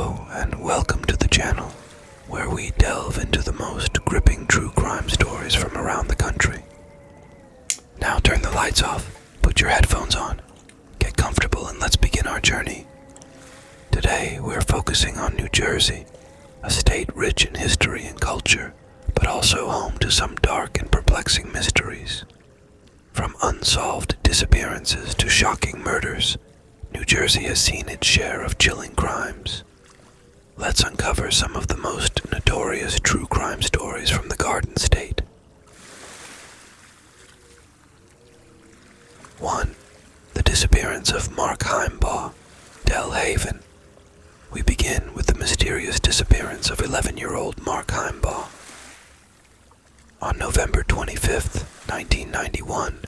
Hello and welcome to the channel, where we delve into the most gripping true crime stories from around the country. Now turn the lights off, put your headphones on, get comfortable, and let's begin our journey. Today we're focusing on New Jersey, a state rich in history and culture, but also home to some dark and perplexing mysteries. From unsolved disappearances to shocking murders, New Jersey has seen its share of chilling crimes. Let's uncover some of the most notorious true crime stories from the Garden State. 1. The disappearance of Mark Heimbaugh, Del Haven. We begin with the mysterious disappearance of 11-year-old Mark Heimbaugh. On November 25, 1991,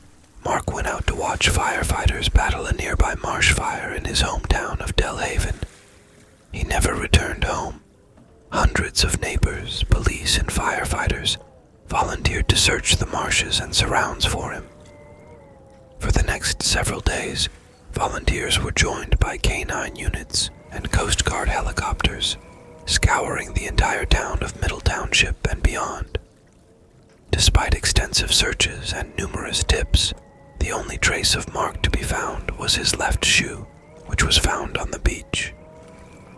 Mark went out to watch firefighters battle a nearby marsh fire in his hometown of Del Haven. He never returned home. Hundreds of neighbors, police, and firefighters volunteered to search the marshes and surrounds for him. For the next several days, volunteers were joined by canine units and Coast Guard helicopters, scouring the entire town of Middle Township and beyond. Despite extensive searches and numerous tips, the only trace of Mark to be found was his left shoe, which was found on the beach.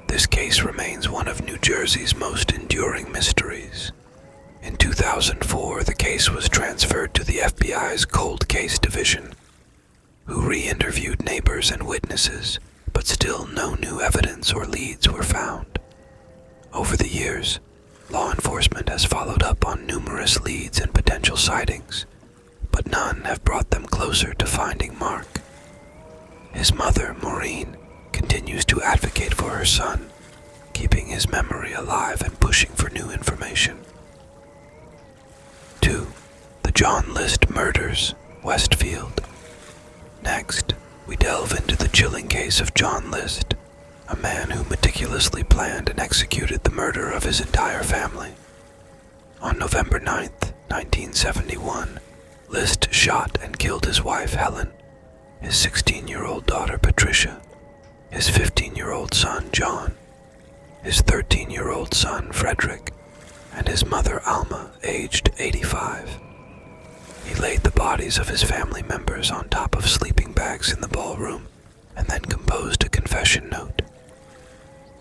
This case remains one of New Jersey's most enduring mysteries. In 2004, the case was transferred to the FBI's Cold Case Division, who re-interviewed neighbors and witnesses, but still no new evidence or leads were found. Over the years, law enforcement has followed up on numerous leads and potential sightings, but none have brought them closer to finding Mark. His mother, Maureen, continues to advocate for her son, keeping his memory alive and pushing for new information. 2. The John List Murders, Westfield. Next, we delve into the chilling case of John List, a man who meticulously planned and executed the murder of his entire family. On November 9, 1971, List shot and killed his wife Helen, his 16-year-old daughter Patricia, his 15-year-old son John, his 13-year-old son Frederick, and his mother Alma, aged 85. He laid the bodies of his family members on top of sleeping bags in the ballroom and then composed a confession note.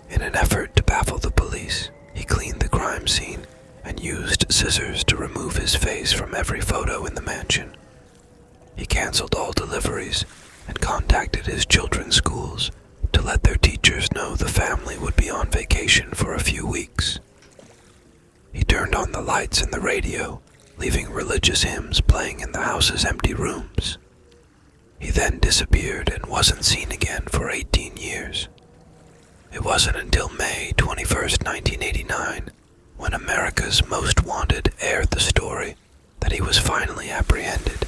In an effort to baffle the police, he cleaned the crime scene and used scissors to remove his face from every photo in the mansion. He canceled all deliveries and contacted his children's schools to let their teachers know the family would be on vacation for a few weeks. He turned on the lights and the radio, leaving religious hymns playing in the house's empty rooms. He then disappeared and wasn't seen again for 18 years. It wasn't until May 21, 1989, when America's Most Wanted aired the story, that he was finally apprehended.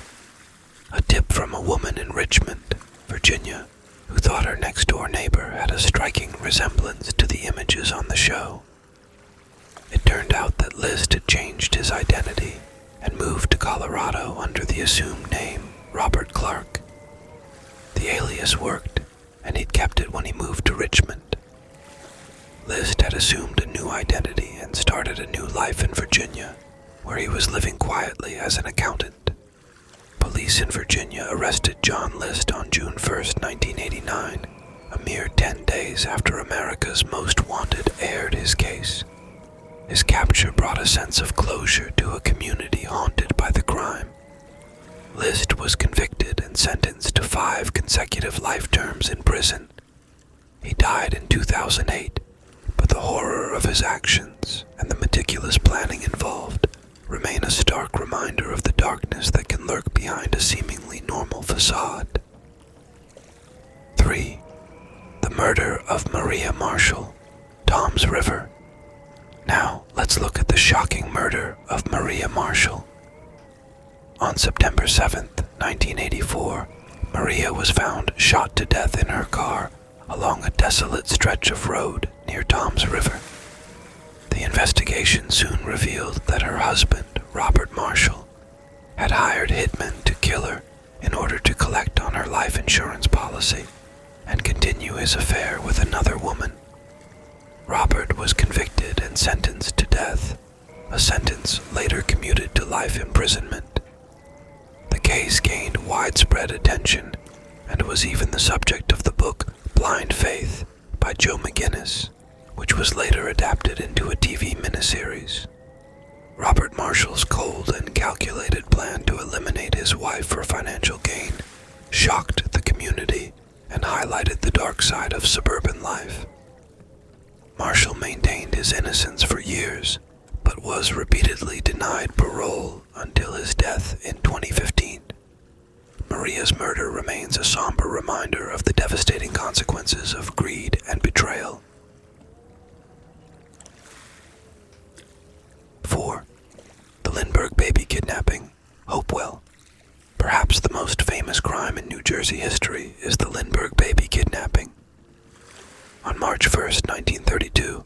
A tip from a woman in Richmond, Virginia, who thought her next-door neighbor had a striking resemblance to the images on the show. It turned out that List had changed his identity and moved to Colorado under the assumed name Robert Clark. The alias worked, and he'd kept it when he moved to Richmond. List had assumed a new identity and started a new life in Virginia, where he was living quietly as an accountant. Police in Virginia arrested John List on June 1, 1989, a mere 10 days after America's Most Wanted aired his case. His capture brought a sense of closure to a community haunted by the crime. List was convicted and sentenced to 5 consecutive life terms in prison. He died in 2008, but the horror of his actions and the meticulous planning involved remain a stark reminder of the darkness that can lurk behind a seemingly normal facade. 3. The murder of Maria Marshall, Toms River. Now, let's look at the shocking murder of Maria Marshall. On September 7, 1984, Maria was found shot to death in her car along a desolate stretch of road near Toms River. The investigation soon revealed that her husband, Robert Marshall, had hired hitmen to kill her in order to collect on her life insurance policy and continue his affair with another woman. sentenced to death, a sentence later commuted to life imprisonment. The case gained widespread attention and was even the subject of the book Blind Faith by Joe McGinnis, which was later adapted into a TV miniseries. Robert Marshall's cold and calculated plan to eliminate his wife for financial gain shocked the community and highlighted the dark side of suburban life. Marshall maintained his innocence for years, but was repeatedly denied parole until his death in 2015. Maria's murder remains a somber reminder of the devastating consequences of greed and betrayal. 4. The Lindbergh baby kidnapping, Hopewell. Perhaps the most famous crime in New Jersey history is the Lindbergh baby kidnapping. On March 1, 1932,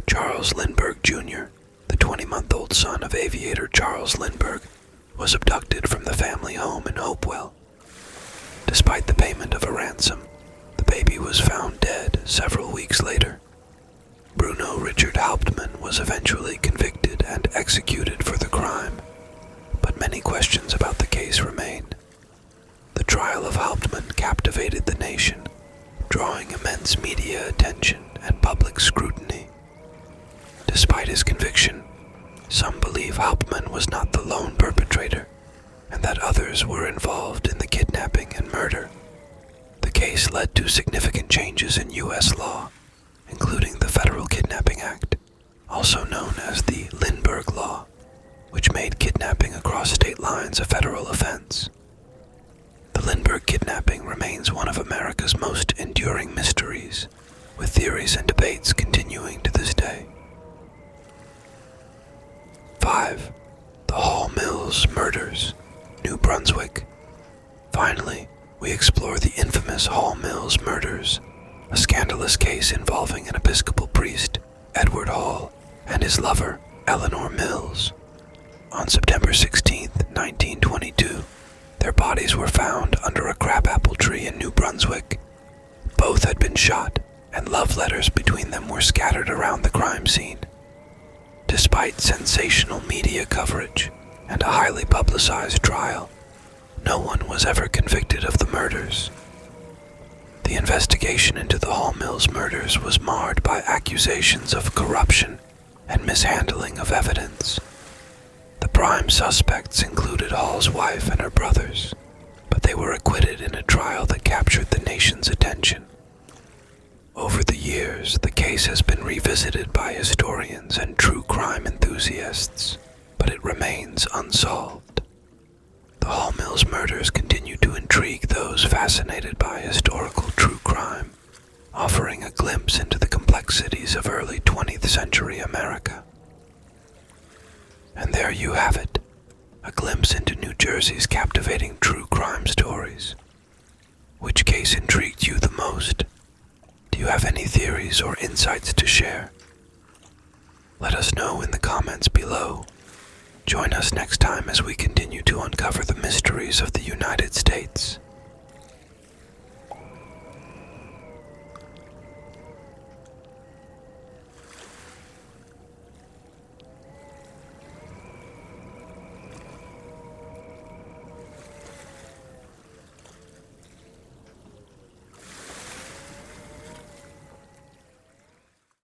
Charles Lindbergh Jr., the 20-month-old son of aviator Charles Lindbergh, was abducted from the family home in Hopewell. Despite the payment of a ransom, the baby was found dead several weeks later. Bruno Richard Hauptmann was eventually convicted and executed for the crime, but many questions about the case remain. The trial of Hauptmann captivated the nation, drawing immense media attention and public scrutiny. Despite his conviction, some believe Hauptmann was not the lone perpetrator, and that others were involved in the kidnapping and murder. The case led to significant changes in U.S. law, including the Federal Kidnapping Act, also known as the Lindbergh Law, which made kidnapping across state lines a federal offense. The Lindbergh kidnapping remains one of America's most enduring mysteries, with theories and debates continuing to this day. 5. The Hall Mills Murders, New Brunswick. Finally, we explore the infamous Hall Mills murders, a scandalous case involving an Episcopal priest, Edward Hall, and his lover, Eleanor Mills. On September 16, 1922, their bodies were found under a crabapple tree in New Brunswick. Both had been shot, and love letters between them were scattered around the crime scene. Despite sensational media coverage and a highly publicized trial, no one was ever convicted of the murders. The investigation into the Hall Mills murders was marred by accusations of corruption and mishandling of evidence. The prime suspects included Hall's wife and her brothers, but they were acquitted in a trial that captured the nation's attention. Over the years, the case has been revisited by historians and true crime enthusiasts, but it remains unsolved. The Hall Mills murders continue to intrigue those fascinated by historical true crime, offering a glimpse into the complexities of early 20th century America. And there you have it, a glimpse into New Jersey's captivating true crime stories. Which case intrigued you the most? Do you have any theories or insights to share? Let us know in the comments below. Join us next time as we continue to uncover the mysteries of the United States.